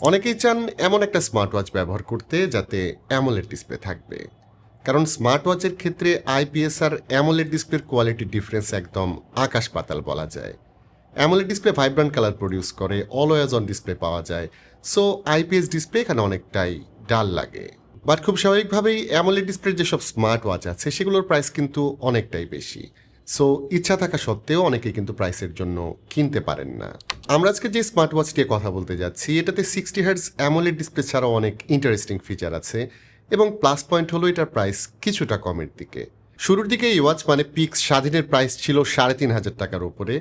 অনেকেই চান এমন একটা স্মার্ট ওয়াচ ব্যবহার করতে যাতে অ্যামোলেড ডিসপ্লে থাকবে, কারণ স্মার্ট ওয়াচের ক্ষেত্রে আইপিএস আর অ্যামোলেড ডিসপ্লের কোয়ালিটির ডিফারেন্স একদম আকাশ পাতাল বলা যায়। AMOLED display vibrant colour produce করে, অলওয়েজ অন ডিসপ্লে পাওয়া যায়, সো আইপিএস ডিসপ্লে এখানে অনেকটাই ডাল লাগে। বাট খুব স্বাভাবিকভাবেই অ্যামোলেড ডিসপ্লের যেসব স্মার্ট ওয়াচ আছে সেগুলোর প্রাইস কিন্তু অনেকটাই বেশি, সো ইচ্ছা থাকা সত্ত্বেও অনেকেই কিন্তু প্রাইসের জন্য কিনতে পারেন না। আমরা আজকে যে স্মার্ট ওয়াচ নিয়ে কথা বলতে যাচ্ছি এটাতে 60 হার্টজ অ্যামোলেড ডিসপ্লে ছাড়াও অনেক ইন্টারেস্টিং ফিচার আছে, এবং প্লাস পয়েন্ট হলো এটার প্রাইস কিছুটা কমের দিকে। শুরুর দিকে এই ওয়াচ মানে পিক্স স্বাধীনের প্রাইস ছিল 3,500 টাকার উপরে,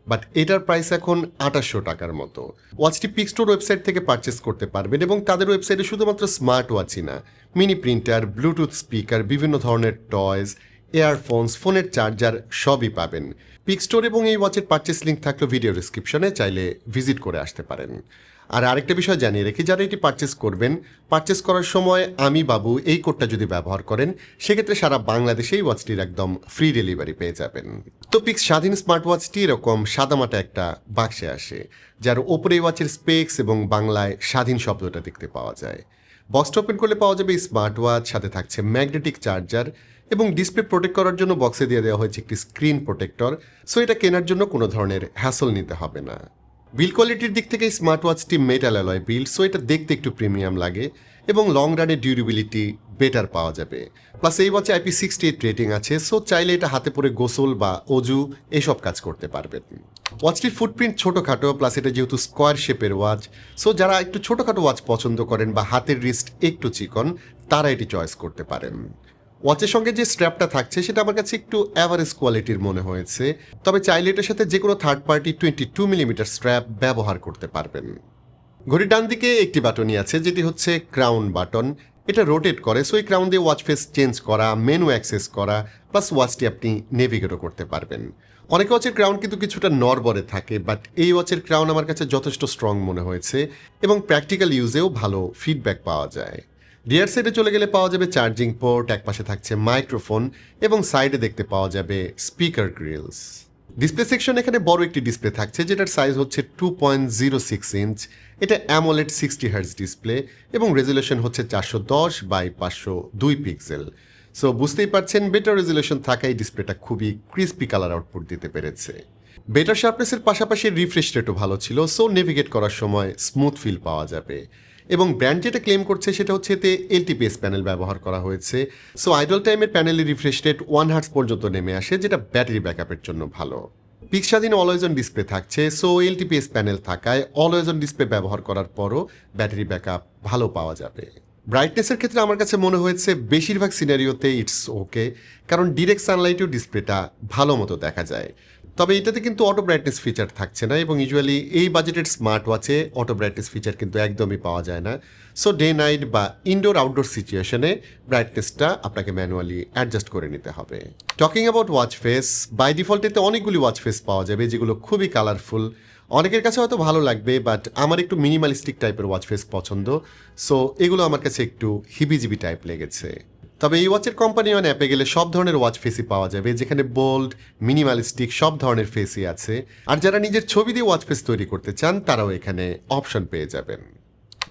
বাট এটার প্রাইস এখন 2800 টাকার মতো। ওয়াচটি পিক স্টোর ওয়েবসাইট থেকে পারচেস করতে পারবেন, এবং তাদের ওয়েবসাইটে শুধুমাত্র স্মার্ট ওয়াচই না, মিনি প্রিন্টার, ব্লুটুথ স্পিকার, বিভিন্ন ধরনের টয়স, এয়ারফোনস, ফোনের চার্জার সবই পাবেন। পিক স্টোর এবং এই ওয়াচের পারচেস লিঙ্ক থাকলো ভিডিও ডিসক্রিপশনে, চাইলে ভিজিট করে আসতে পারেন। আর আরেকটা বিষয় জানিয়ে রেখে, যারা এটি পারচেস করবেন, পারচেস করার সময় আমি বাবু এই কোডটা যদি ব্যবহার করেন সেক্ষেত্রে সারা বাংলাদেশে এই ওয়াচটির একদম ফ্রি ডেলিভারি পেয়ে যাবেন। তো পিক্স স্বাধীন স্মার্ট ওয়াচটি এরকম সাদামাটা একটা বাক্সে আসে, যার ওপরে এই ওয়াচের স্পেক্স এবং বাংলায় স্বাধীন শব্দটা দেখতে পাওয়া যায়। বক্সটা ওপেন করলে পাওয়া যাবে এই স্মার্ট ওয়াচ, সাথে থাকছে ম্যাগনেটিক চার্জার, এবং ডিসপ্লে প্রোটেক্ট করার জন্য বক্সে দিয়ে দেওয়া হয়েছে একটি স্ক্রিন প্রোটেক্টর, সো এটা কেনার জন্য কোনো ধরনের হ্যাসল নিতে হবে না। বিল কোয়ালিটির দিক থেকে স্মার্ট ওয়াচটি মেটাল অ্যালয় বিল্ড, সো এটা দেখতে একটু প্রিমিয়াম লাগে, এবং লং রানে ডিউরেবিলিটি বেটার পাওয়া যাবে। প্লাস এই ওয়াচে IP68 রেটিং আছে, সো চাইলে এটা হাতে পরে গোসল বা অজু এসব কাজ করতে পারবেন। ওয়াচটির ফুটপ্রিন্ট ছোটোখাটো, প্লাস এটা যেহেতু স্কোয়ার শেপের ওয়াচ, সো যারা একটু ছোটোখাটো ওয়াচ পছন্দ করেন বা হাতের রিস্ট একটু চিকন, তারা এটি চয়েস করতে পারেন। ওয়াচের সঙ্গে যে স্ট্র্যাপটা থাকছে সেটা আমার কাছে একটু অ্যাভারেজ কোয়ালিটির মনে হয়েছে, তবে চাইলে এটার সাথে যে কোনো থার্ড পার্টি 22 মিলিমিটার স্ট্র্যাপ ব্যবহার করতে পারবেন। ঘড়ির ডান দিকে একটি বাটনই আছে, যেটি হচ্ছে ক্রাউন বাটন। এটা রোটেট করে, সো এই ক্রাউন দিয়ে ওয়াচ ফেস চেঞ্জ করা, মেনু অ্যাক্সেস করা, প্লাস ওয়াচটি আপনি নেভিগেটও করতে পারবেন। অনেক ওয়াচের ক্রাউন কিন্তু কিছুটা নড়বড়ে থাকে, বাট এই ওয়াচের ক্রাউন আমার কাছে যথেষ্ট স্ট্রং মনে হয়েছে, এবং প্র্যাকটিক্যাল ইউজেও ভালো ফিডব্যাক পাওয়া যায়। রিয়ার সাইডে চলে গেলে পাওয়া যাবে চার্জিং পোর্ট, একপাশে থাকছে মাইক্রোফোন, এবং সাইডে দেখতে পাওয়া যাবে স্পিকার গ্রিলস। ডিসপ্লে সেকশন এখানে বড় একটি ডিসপ্লে থাকছে, যেটার সাইজ হচ্ছে 2.06 ইঞ্চ। এটা অ্যামোলেড 60 হার্টজ ডিসপ্লে, এবং রেজুলেশন হচ্ছে 410x502 পিক্সেল। সো বুঝতেই পারছেন বেটার রেজুলেশন থাকায় ডিসপ্লেটা খুবই ক্রিস্পি কালার আউটপুট দিতে পেরেছে। বেটার শার্পনেসের পাশাপাশি রিফ্রেশ রেটও ভালো ছিল, সো নেভিগেট করার সময় স্মুথ ফিল পাওয়া যাবে। এবং ব্র্যান্ড যেটা ক্লেম করছে সেটা হচ্ছে এতে এলটিপিএস প্যানেল ব্যবহার করা হয়েছে, সো আইডল টাইমের প্যানেলের রিফ্রেশ রেট 1 হার্টজ পর্যন্ত নেমে আসে, যেটা ব্যাটারি ব্যাকআপের জন্য ভালো। পিক স্বাধীন অলওয়েজ অন ডিসপ্লে থাকছে, সো এলটিপিএস প্যানেল থাকায় অলওয়েজ অন ডিসপ্লে ব্যবহার করার পরও ব্যাটারি ব্যাকআপ ভালো পাওয়া যাবে। ব্রাইটনেসের ক্ষেত্রে আমার কাছে মনে হয়েছে বেশিরভাগ সিনারিওতে ইটস ওকে, কারণ ডিরেক্ট সানলাইটেও ডিসপ্লেটা ভালো মতো দেখা যায়। তবে এটাতে কিন্তু অটো ব্রাইটনেস ফিচার থাকছে না, এবং ইউজুয়ালি এই বাজেটের স্মার্ট ওয়াচে অটো ব্রাইটনেস ফিচার কিন্তু একদমই পাওয়া যায় না। সো ডে নাইট বা ইনডোর আউটডোর সিচুয়েশনে ব্রাইটনেসটা আপনাকে ম্যানুয়ালি অ্যাডজাস্ট করে নিতে হবে। Talking about watch face, by default এতে অনেকগুলি ওয়াচ ফেস পাওয়া যাবে, যেগুলো খুবই কালারফুল। অনেকের কাছে হয়তো ভালো লাগবে, বাট আমার একটু মিনিমালিস্টিক টাইপের ওয়াচ ফেস পছন্দ, সো এগুলো আমার কাছে একটু হিবিজিবি টাইপ লেগেছে। তবে এই ওয়াচের কোম্পানি অন অ্যাপে গেলে সব ধরনের ওয়াচ ফেসই পাওয়া যাবে, যেখানে বোল্ড, মিনিমালিস্টিক সব ধরনের ফেসই আছে। আর যারা নিজের ছবি দিয়ে ওয়াচ ফেস তৈরি করতে চান তারাও এখানে অপশন পেয়ে যাবেন।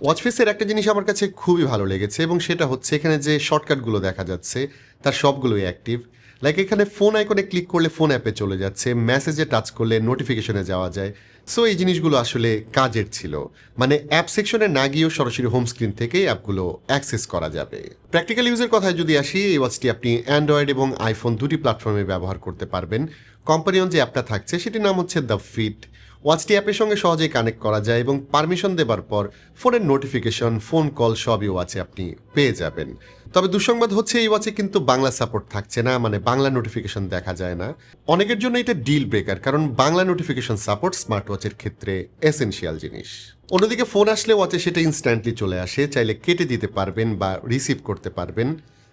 ওয়াচ ফেসের একটা জিনিস আমার কাছে খুবই ভালো লেগেছে, এবং সেটা হচ্ছে এখানে যে শর্টকাটগুলো দেখা যাচ্ছে তার সবগুলোই অ্যাক্টিভ। লাইক এখানে ফোন আইকনে ক্লিক করলে ফোন অ্যাপে চলে যাচ্ছে, মেসেজে টাচ করলে নোটিফিকেশনে যাওয়া যায়। সো এই জিনিসগুলো আসলে কাজের ছিল, মানে অ্যাপ সেকশনে না গিয়েও সরাসরি হোম স্ক্রিন থেকেই অ্যাপগুলো অ্যাক্সেস করা যাবে। প্র্যাকটিক্যাল ইউজের কথায় যদি আসি, এই ওয়াচটি আপনি অ্যান্ড্রয়েড এবং আইফোন দুটি প্ল্যাটফর্মে ব্যবহার করতে পারবেন। কোম্পানিয়ন যে অ্যাপটা থাকছে সেটির নাম হচ্ছে দ্য ফিট। ওয়াচটি অ্যাপের সঙ্গে সহজেই কানেক্ট করা যায়, এবং পারমিশন দেবার পর ফোনের নোটিফিকেশন, ফোন কল সবই ওয়াচে আপনি পেয়ে যাবেন। তবে দুঃসংবাদ হচ্ছে এই ওয়াচে কিন্তু বাংলা সাপোর্ট থাকছে না, মানে বাংলা নোটিফিকেশন দেখা যায় না। অনেকের জন্য এটা ডিল ব্রেকার, কারণ বাংলা নোটিফিকেশন সাপোর্ট স্মার্ট ওয়াচের ক্ষেত্রে এসেনশিয়াল জিনিস। অন্যদিকে ফোন আসলে ওয়াচে সেটা ইনস্ট্যান্টলি চলে আসে, চাইলে কেটে দিতে পারবেন বা রিসিভ করতে পারবেন।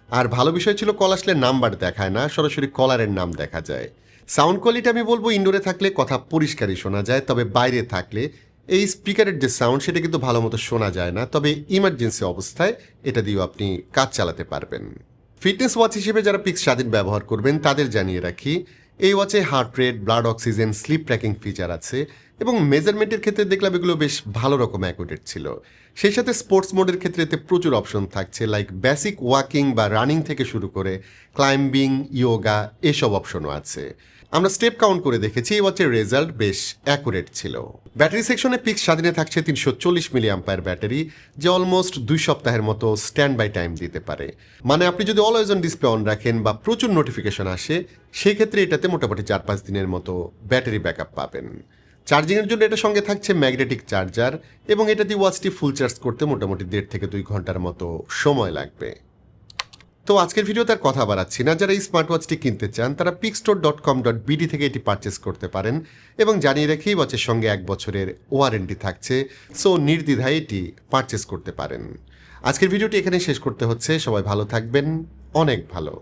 আর ভালো বিষয় ছিল কল আসলে নাম্বার দেখায় না, সরাসরি কলারের নাম দেখা যায়। সাউন্ড কোয়ালিটি আমি বলবো ইনডোরে থাকলে কথা পরিষ্কারই শোনা যায়, তবে বাইরে থাকলে এই স্পিকারের যে সাউন্ড সেটা কিন্তু ভালো মতো শোনা যায় না। তবে ইমার্জেন্সি অবস্থায় এটা দিয়েও আপনি কাজ চালাতে পারবেন। ফিটনেস ওয়াচ হিসেবে যারা পিক্স স্বাধীন ব্যবহার করবেন তাদের জানিয়ে রাখি, এই ওয়াচে heart rate, blood oxygen, sleep tracking feature আছে, এবং মেজারমেন্টের ক্ষেত্রে দেখলাম এগুলো বেশ ভালো রকম অ্যাকুরেট ছিল। সেই সাথে স্পোর্টস মোডের ক্ষেত্রে এতে প্রচুর অপশন থাকছে, লাইক বেসিক ওয়াকিং বা রানিং থেকে শুরু করে ক্লাইম্বিং, ইয়োগা এসব অপশনও আছে। আমরা স্টেপ কাউন্ট করে দেখেছি, এই ওয়াচের রেজাল্ট বেশ অ্যাকুরেট ছিল। ব্যাটারি সেকশনে পিক স্বাধীনে থাকছে 340 মিলি অ্যাম্পায়ার ব্যাটারি, যে অলমোস্ট 2 সপ্তাহের মতো স্ট্যান্ড বাই টাইম দিতে পারে। মানে আপনি যদি অলওয়েজ অন ডিসপ্লে অন রাখেন বা প্রচুর নোটিফিকেশন আসে, সেক্ষেত্রে এটাতে মোটামুটি 4-5 দিনের মতো ব্যাটারি ব্যাকআপ পাবেন। চার্জিংয়ের জন্য এটার সঙ্গে থাকছে ম্যাগনেটিক চার্জার, এবং এটা দিয়ে ওয়াচটি ফুল চার্জ করতে মোটামুটি 1.5 থেকে 2 ঘন্টার মতো সময় লাগবে। তো আজকের ভিডিওতে আর কথা বাড়াচ্ছি না, যারা এই স্মার্ট ওয়াচটি কিনতে চান তারা picsstore.com.bd থেকে এটি পারচেস করতে পারেন, এবং জানিয়ে রেখে ওয়াচের সঙ্গে 1 বছরের ওয়ারেন্টি থাকছে, সো নির্দ্বিধায় এটি পারচেস করতে পারেন। আজকের ভিডিওটি এখানে শেষ করতে হচ্ছে। সবাই ভালো থাকবেন, অনেক ভালো।